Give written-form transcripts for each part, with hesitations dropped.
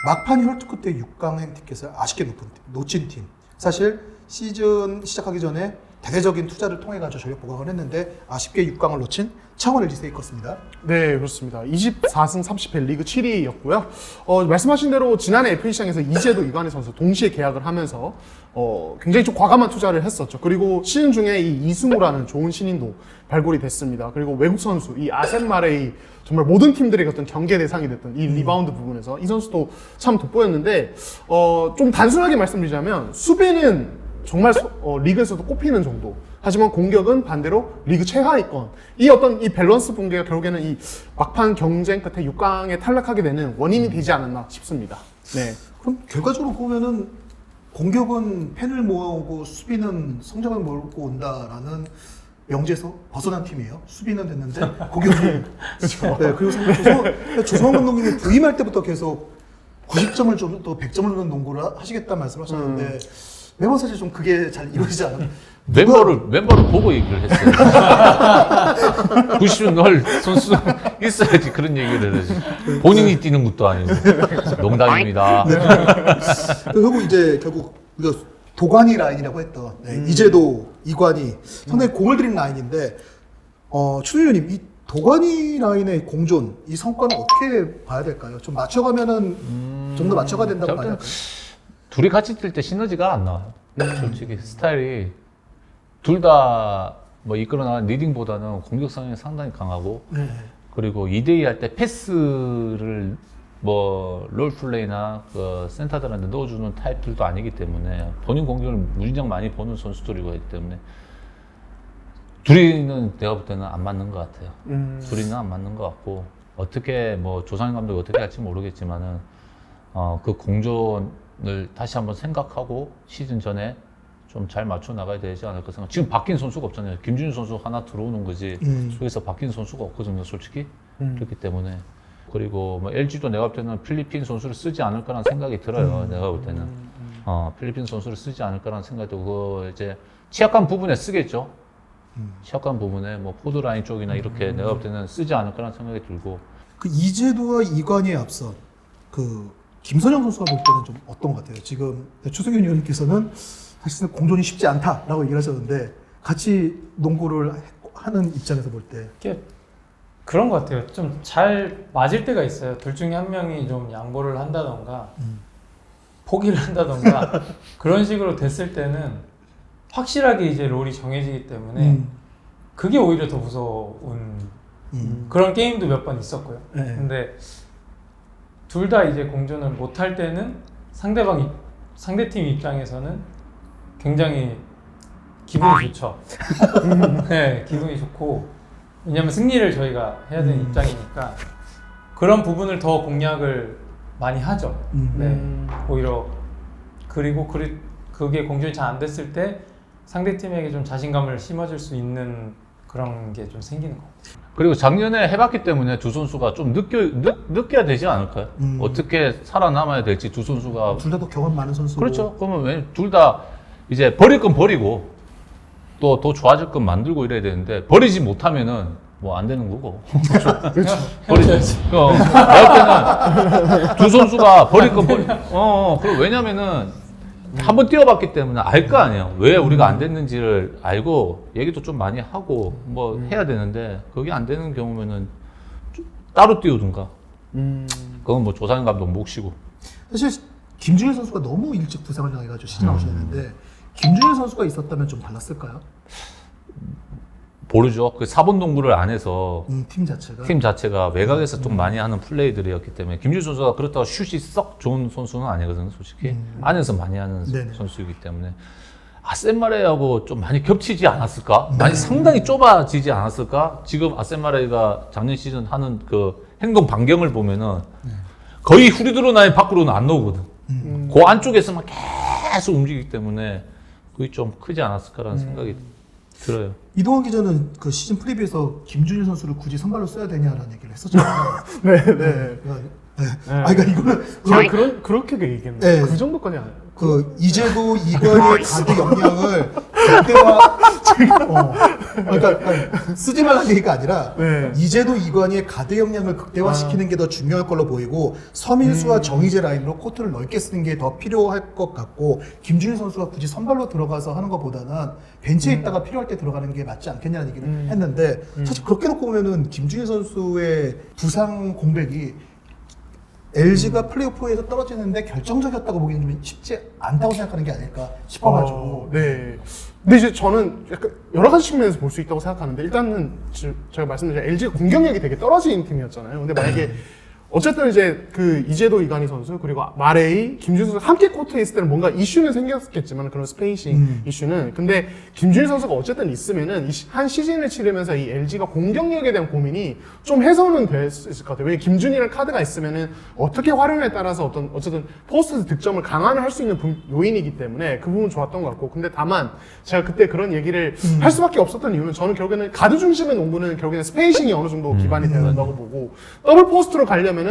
막판 혈투 끝에 6강행 티켓을 아쉽게 놓친 팀. 사실 시즌 시작하기 전에 대대적인 투자를 통해 가지고 전력 보강을 했는데 아쉽게 6강을 놓친 창원 LG 세이커스입니다. 네, 그렇습니다. 24승 30패 리그 7위였고요. 말씀하신 대로 지난해 FA 시장에서 이재도 이관희 선수 동시에 계약을 하면서 굉장히 좀 과감한 투자를 했었죠. 그리고 시즌 중에 이 이승우라는 좋은 신인도 발굴이 됐습니다. 그리고 외국 선수 이 아셈 마레이 정말 모든 팀들의 어떤 경계 대상이 됐던 이 리바운드 부분에서 이 선수도 참 돋보였는데 좀 단순하게 말씀드리자면 수비는 정말 리그에서도 꼽히는 정도. 하지만 공격은 반대로 리그 최하위권. 이 어떤 이 밸런스 붕괴가 결국에는 이 막판 경쟁 끝에 6강에 탈락하게 되는 원인이 되지 않았나 싶습니다. 네. 그럼 결과적으로 보면은 공격은 팬을 모으고 수비는 성적을 몰고 온다라는 명제에서 벗어난 팀이에요. 수비는 됐는데 공격은 그렇죠. 네, 그리고 조성환 감독님이 부임할 때부터 계속 90점을 좀 또 100점을 넣는 농구를 하시겠다는 말씀을 하셨는데 매번 사실 좀 그게 잘 이루어지지 않아요. 멤버를 보고 얘기를 했어요. 90은 넣을 선수 있어야지 그런 얘기를 해야지. 본인이 뛰는 것도 아니고. 농담입니다. 그리고 이제 결국 우리가 도관이 라인이라고 했던 이제도 이관이 상당히 공을 들인 라인인데 추준유님 이 도관이 라인의 공존 이 성과는 어떻게 봐야 될까요? 좀 맞춰가면은 좀 더 맞춰가야 된다고 봐야 할까요? 둘이 같이 뛸 때 시너지가 안 나와요. 솔직히 스타일이 둘 다 뭐 이끌어 나가는 리딩보다는 공격 성향이 상당히 강하고 그리고 2대2 할 때 패스를 뭐 롤플레이나 그 센터들한테 넣어주는 타입들도 아니기 때문에 본인 공격을 무진장 많이 보는 선수들이고 하기 때문에 둘이는 내가 볼 때는 안 맞는 것 같아요. 둘이는 안 맞는 것 같고 어떻게 뭐 조상현 감독이 어떻게 할지 모르겠지만은 그 공존을 다시 한번 생각하고 시즌 전에 좀 잘 맞춰 나가야 되지 않을까 생각. 지금 바뀐 선수가 없잖아요. 김준일 선수 하나 들어오는 거지. 속에서 바뀐 선수가 없거든요, 솔직히. 그렇기 때문에. 그리고 뭐 LG도 내가 볼 때는 필리핀 선수를 쓰지 않을까라는 생각이 들어요. 내가 볼 때는. 필리핀 선수를 쓰지 않을까라는 생각이 들고, 그 이제 취약한 부분에 쓰겠죠. 취약한 부분에 뭐 포드라인 쪽이나 이렇게 내가 볼 때는 쓰지 않을까라는 생각이 들고. 그 이재도와 이관희에 앞서 그 김선영 선수가 볼 때는 좀 어떤 것 같아요? 지금 추승현 위원님께서는 사실은 공존이 쉽지 않다라고 얘기를 하셨는데 같이 농구를 하는 입장에서 볼 때 이게 그런 것 같아요. 좀 잘 맞을 때가 있어요. 둘 중에 한 명이 좀 양보를 한다던가 포기를 한다던가 그런 식으로 됐을 때는 확실하게 이제 롤이 정해지기 때문에 그게 오히려 더 무서운 그런 게임도 몇 번 있었고요. 근데 둘 다 이제 공존을 못할 때는 상대팀 입장에서는 굉장히 기분이 좋죠. 네, 기분이 좋고 왜냐면 승리를 저희가 해야 되는 입장이니까 그런 부분을 더 공략을 많이 하죠. 네, 오히려 그리고 그게 공존이 잘 안 됐을 때 상대팀에게 좀 자신감을 심어줄 수 있는 그런 게 좀 생기는 것 같아요. 그리고 작년에 해봤기 때문에 두 선수가 좀 느껴야 되지 않을까요? 어떻게 살아남아야 될지 두 선수가. 둘 다 또 경험 많은 선수고. 그렇죠. 그러면 왜 둘 다 이제 버릴 건 버리고 또 더 좋아질 건 만들고 이래야 되는데 버리지 못하면은 뭐 안 되는 거고. 그렇죠. 버리지. 내가 때는 두 선수가 버릴 건 그리고 왜냐면은 한번 뛰어봤기 때문에 알 거 아니에요. 왜 우리가 안 됐는지를 알고 얘기도 좀 많이 하고 뭐 해야 되는데 그게 안 되는 경우면은 좀 따로 뛰어든가. 그건 뭐 조상현 감독 몫이고. 사실 김준일 선수가 너무 일찍 부상을 당해가지고 시즌 아웃이었는데 김준일 선수가 있었다면 좀 달랐을까요? 모르죠. 그 4번 농구를 안 해서 팀 자체가 외곽에서 좀 많이 하는 플레이들이었기 때문에 김준일 선수가 그렇다고 슛이 썩 좋은 선수는 아니거든요, 솔직히. 안에서 많이 하는 선수이기 때문에. 아셈마레이하고 좀 많이 겹치지 않았을까? 많이 상당히 좁아지지 않았을까? 지금 아셈마레이가 작년 시즌 하는 그 행동 반경을 보면은 거의 후리드로 라인 밖으로는 안 나오거든. 그 안쪽에서만 계속 움직이기 때문에 그게 좀 크지 않았을까라는 생각이 들어요. 이동환 기자는 그 시즌 프리뷰에서 김준일 선수를 굳이 선발로 써야 되냐라는 얘기를 했었잖아요. 네. 그러니까 이거는 제가 그렇게 얘기했는데 네. 그 정도까지 안 해요. 그 이제도 이관희의 가드 역량을 그때와 그러니까 쓰지 말라는 얘기가 아니라 네. 이제도 이관희의 가드 역량을 극대화시키는 게 더 중요할 걸로 보이고 서민수와 정희재 라인으로 코트를 넓게 쓰는 게 더 필요할 것 같고 김준일 선수가 굳이 선발로 들어가서 하는 것보다는 벤치에 있다가 필요할 때 들어가는 게 맞지 않겠냐는 얘기를 했는데 사실 그렇게 놓고 보면은 김준일 선수의 부상 공백이 LG가 플레이오프에서 떨어지는데 결정적이었다고 보기는 좀 쉽지 않다고 생각하는 게 아닐까 싶어가지고. 네. 근데 이제 저는 약간 여러 가지 측면에서 볼 수 있다고 생각하는데 일단은 제가 말씀드린 LG가 공격력이 되게 떨어진 팀이었잖아요. 근데 만약에 어쨌든 이제 그 이재도 이관희 선수 그리고 마레이, 김준일 선수 함께 코트에 있을 때는 뭔가 이슈는 생겼겠지만 그런 스페이싱 이슈는 근데 김준일 선수가 어쨌든 있으면은 한 시즌을 치르면서 이 LG가 공격력에 대한 고민이 좀 해소는 될 수 있을 것 같아요. 왜냐면 김준일이랑 카드가 있으면은 어떻게 활용에 따라서 어쨌든 포스트 득점을 강화를 할 수 있는 요인이기 때문에 그 부분 좋았던 것 같고 근데 다만 제가 그때 그런 얘기를 할 수밖에 없었던 이유는 저는 결국에는 가드 중심의 농구는 결국에는 스페이싱이 어느 정도 기반이 되어야 된다고 보고 더블 포스트로 가려면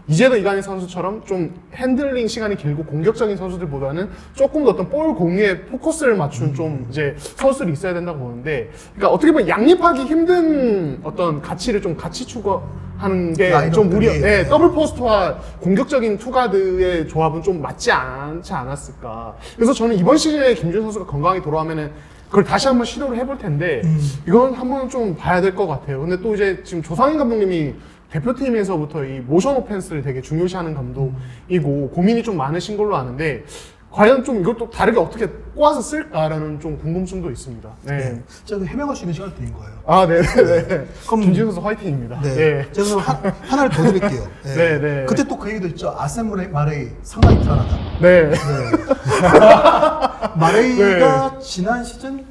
이제도 이관희 선수처럼 좀 핸들링 시간이 길고 공격적인 선수들보다는 조금 더 어떤 볼 공유에 포커스를 맞춘 좀 이제 선수들이 있어야 된다고 보는데, 그러니까 어떻게 보면 양립하기 힘든 어떤 가치를 좀 같이 추구하는 게 좀 네, 더블 포스트와 공격적인 투가드의 조합은 좀 맞지 않지 않았을까. 그래서 저는 이번 시즌에 김준 선수가 건강히 돌아오면은 그걸 다시 한번 시도를 해볼 텐데 이건 한번 좀 봐야 될 것 같아요. 근데 또 이제 지금 조상인 감독님이 대표팀에서부터 이 모션 오펜스를 되게 중요시하는 감독이고 고민이 좀 많으신 걸로 아는데 과연 좀 이걸 또 다르게 어떻게 꼬아서 쓸까라는 좀 궁금증도 있습니다. 네. 제가 해명할 수 있는 시간을 드린 거예요. 아, 네네네. 그럼 김준 선수 화이팅입니다. 네. 네. 제가 그럼 하나를 더 드릴게요. 네. 네, 네. 그때 또 그 얘기도 있죠. 아셈 마레이 상당히 불안하다. 네. 마레이가 지난 시즌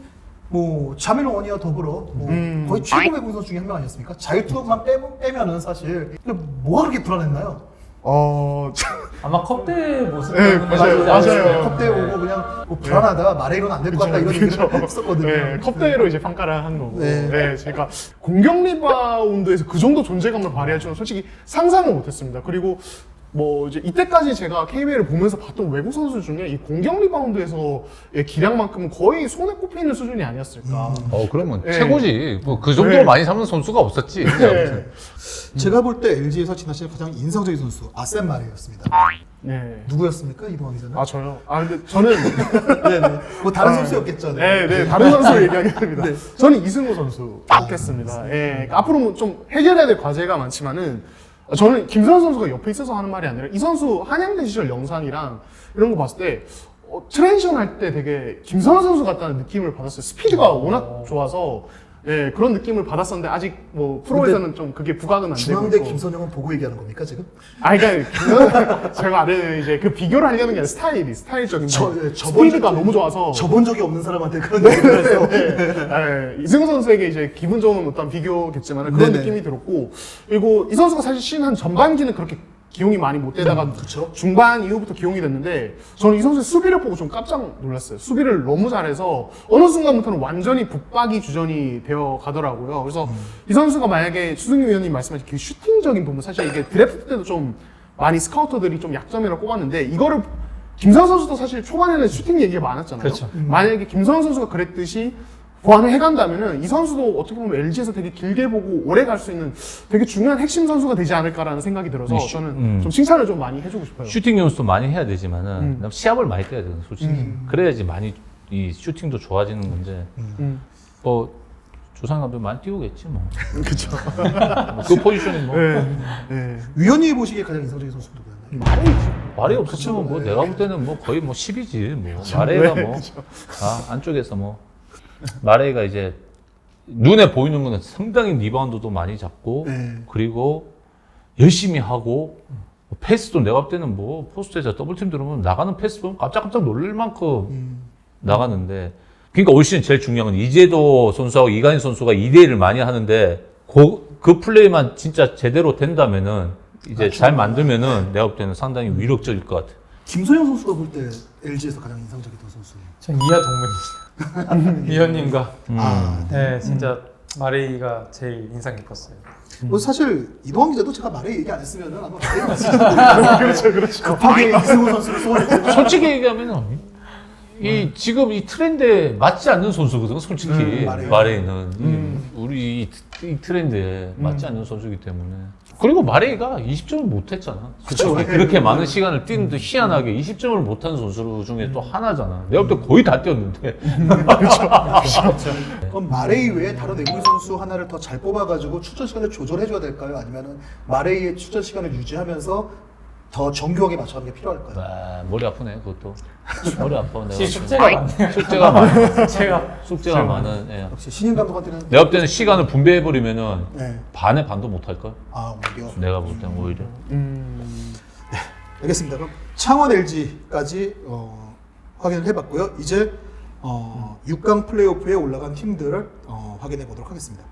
뭐 자밀 원이와 더불어 뭐 거의 최고 외국 선수 중에 한 명 아니었습니까? 자유투만 빼면은 사실 근데 뭐가 그렇게 불안했나요? 아마 컵대 모습 네, 때문에 맞아요. 그러지 않았을까요? 컵대 오고 그냥 뭐 불안하다 마레이로는 안 될 것 같다 이런 얘기를 했었거든요. 네, 컵대회로 이제 평가를 한 거고. 네. 네. 제가 공격 리바운드에서 그 정도 존재감을 발휘할 줄은 솔직히 상상을 못했습니다. 그리고 뭐 이제 이때까지 제가 KBL을 보면서 봤던 외국 선수 중에 이 공격 리바운드에서의 기량만큼은 거의 손에 꼽히는 수준이 아니었을까. 그러면 네. 최고지. 뭐 그 정도로 네. 많이 삼는 선수가 없었지. 네. 제가 볼 때 LG에서 지난 시즌 가장 인상적인 선수 아셈 마레이였습니다. 네. 누구였습니까 이동환 기자는? 아 저요? 아 근데 저는 네네. 뭐 다른 선수였겠죠. 네, 다른 선수 얘기하겠습니다. 저는 이승우 선수 뽑겠습니다. 예, 그러니까 앞으로 뭐 좀 해결해야 될 과제가 많지만은 저는 김선호 선수가 옆에 있어서 하는 말이 아니라 이 선수 한양대 시절 영상이랑 이런 거 봤을 때 트랜지션 할 때 되게 김선호 선수 같다는 느낌을 받았어요. 스피드가 워낙 좋아서 예, 그런 느낌을 받았었는데 아직 뭐 프로에서는 좀 그게 부각은 안 되고 중앙대 있고. 김선영은 보고 얘기하는 겁니까 지금? 그러니까 제가 아는 이제 그 비교를 하려는 게 아니라 스타일적인 스피드가 너무 좋아서 저본 적이 없는 사람한테 그런 얘기를 해서 네, 이승우 선수에게 이제 기분 좋은 어떤 비교겠지만 그런 네네. 느낌이 들었고 그리고 이 선수가 사실 시즌 한 전반기는 그렇게 기용이 많이 못 되다가 그쵸. 중반 이후부터 기용이 됐는데 저는 이 선수의 수비를 보고 좀 깜짝 놀랐어요. 수비를 너무 잘해서 어느 순간부터는 완전히 붙박이 주전이 되어 가더라고요. 그래서 이 선수가 만약에 수승규 위원님 말씀하신 그 슈팅적인 부분 사실 이게 드래프트 때도 좀 많이 스카우터들이 좀 약점이라고 꼽았는데 이거를 김선 선수도 사실 초반에는 슈팅 얘기가 많았잖아요. 그렇죠. 만약에 김선 선수가 그랬듯이 보완을 해간다면은 이 선수도 어떻게 보면 LG에서 되게 길게 보고 오래 갈 수 있는 되게 중요한 핵심 선수가 되지 않을까라는 생각이 들어서 저는 좀 칭찬을 좀 많이 해주고 싶어요. 슈팅 연습도 많이 해야 되지만은 시합을 많이 뛰어야 되는 솔직히. 그래야지 많이 이 슈팅도 좋아지는 건데 뭐 조상 감독 많이 뛰고겠지 뭐. 그렇죠. 그 포지션이 뭐 네. 위원님이 보시기에 가장 인상적인 선수 누구였나요? 말이 없었으면 뭐 내가 볼 때는 뭐 거의 뭐 10이지 뭐. 마레이가 뭐 안쪽에서 뭐 마레이가 이제 눈에 보이는 거는 상당히 리바운드도 많이 잡고 그리고 열심히 하고 패스도 내가 볼 때는 뭐 포스트에서 더블팀 들어오면 나가는 패스 보면 깜짝깜짝 놀랄 만큼 나가는데 그러니까 올 시즌 제일 중요한 건 이재도 선수하고 이관희 선수가 2대1을 많이 하는데 그 플레이만 진짜 제대로 된다면은 이제 잘 만들면은 내가 볼 때는 상당히 위력적일 것 같아. 김소영 선수가 볼 때 LG에서 가장 인상적이던 선수. 전 이하 동맹입니다. 위원님과 네, 진짜 마레이가 제일 인상 깊었어요. 뭐 사실 이동환 기자도 제가 마레이 얘기 안 했으면은 아마 마레이가 그렇죠. 급하게 이승우 선수를 소환했죠. 솔직히 얘기하면은 지금 이 트렌드에 맞지 않는 선수거든, 솔직히. 마레이. 마레이는. 우리 이 트렌드에 맞지 않는 선수이기 때문에. 그리고 마레이가 20점을 못했잖아. 그쵸. 그렇게 많은 시간을 뛰는데 희한하게 20점을 못한 선수 중에 또 하나잖아. 내가 볼 때 거의 다 뛰었는데. 그럼 마레이 외에 다른 외국인 선수 하나를 더 잘 뽑아가지고 출전 시간을 조절해줘야 될까요? 아니면은 마레이의 출전 시간을 유지하면서 더 정교하게 맞춰가는 게 필요할까요? 아, 머리 아프네, 그것도. 머리 아파. 내가. 숙제가 많네요. 숙제가 많아. 제가 숙제가 많은. 예. 역시 신인 감독한테는 내가 볼 때는 시간을 분배해버리면은 네. 반의 반도 못할걸? 아 오히려 내가 볼 때는 오히려. 알겠습니다. 그럼 창원 LG까지 확인을 해봤고요. 이제 6강 플레이오프에 올라간 팀들을 확인해 보도록 하겠습니다.